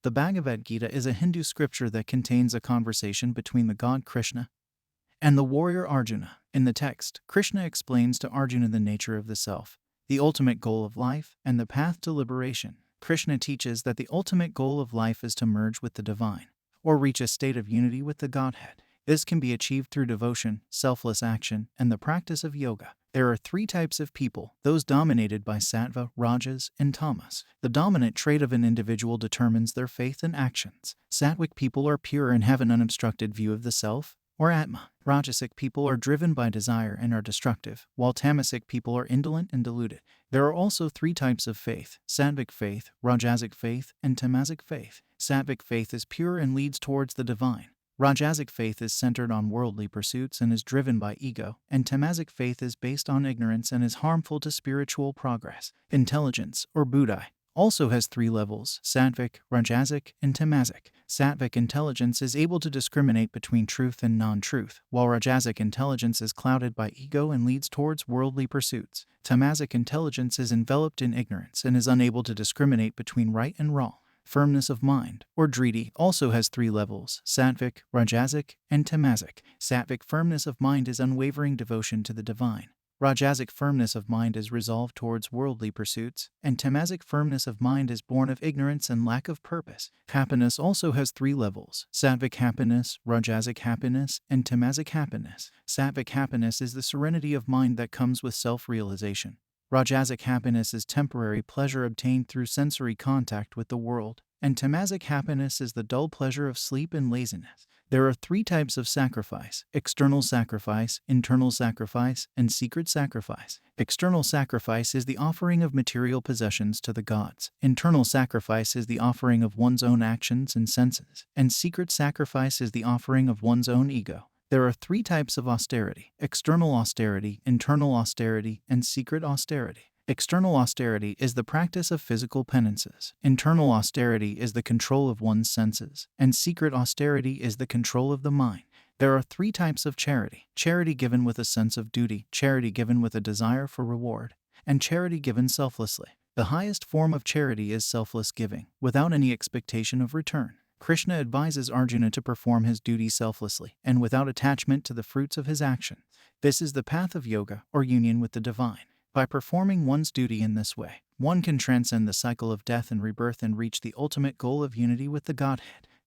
The Bhagavad Gita is a Hindu scripture that contains a conversation between the god Krishna and the warrior Arjuna. In the text, Krishna explains to Arjuna the nature of the self, the ultimate goal of life, and the path to liberation. Krishna teaches that the ultimate goal of life is to merge with the divine, or reach a state of unity with the Godhead. This can be achieved through devotion, selfless action, and the practice of yoga. There are three types of people: those dominated by sattva, rajas, and tamas. The dominant trait of an individual determines their faith and actions. Sattvic people are pure and have an unobstructed view of the self, or Atma. Rajasic people are driven by desire and are destructive, while tamasic people are indolent and deluded. There are also three types of faith: sattvic faith, rajasic faith, and tamasic faith. Sattvic faith is pure and leads towards the divine. Rajasic faith is centered on worldly pursuits and is driven by ego, and tamasic faith is based on ignorance and is harmful to spiritual progress. Intelligence, or buddhi, also has three levels: sattvic, rajasic, and tamasic. Sattvic intelligence is able to discriminate between truth and non-truth, while rajasic intelligence is clouded by ego and leads towards worldly pursuits. Tamasic intelligence is enveloped in ignorance and is unable to discriminate between right and wrong. Firmness of mind, or driti, also has three levels: sattvic, rajasic, and tamasic. Sattvic firmness of mind is unwavering devotion to the divine. Rajasic firmness of mind is resolved towards worldly pursuits, and tamasic firmness of mind is born of ignorance and lack of purpose. Happiness also has three levels: sattvic happiness, rajasic happiness, and tamasic happiness. Sattvic happiness is the serenity of mind that comes with self-realization. Rajasic happiness is temporary pleasure obtained through sensory contact with the world, and tamasic happiness is the dull pleasure of sleep and laziness. There are three types of sacrifice: external sacrifice, internal sacrifice, and secret sacrifice. External sacrifice is the offering of material possessions to the gods. Internal sacrifice is the offering of one's own actions and senses, and secret sacrifice is the offering of one's own ego. There are three types of austerity: external austerity, internal austerity, and secret austerity. External austerity is the practice of physical penances. Internal austerity is the control of one's senses, and secret austerity is the control of the mind. There are three types of charity: charity given with a sense of duty, charity given with a desire for reward, and charity given selflessly. The highest form of charity is selfless giving, without any expectation of return. Krishna advises Arjuna to perform his duty selflessly and without attachment to the fruits of his action. This is the path of yoga, or union with the divine. By performing one's duty in this way, one can transcend the cycle of death and rebirth and reach the ultimate goal of unity with the Godhead.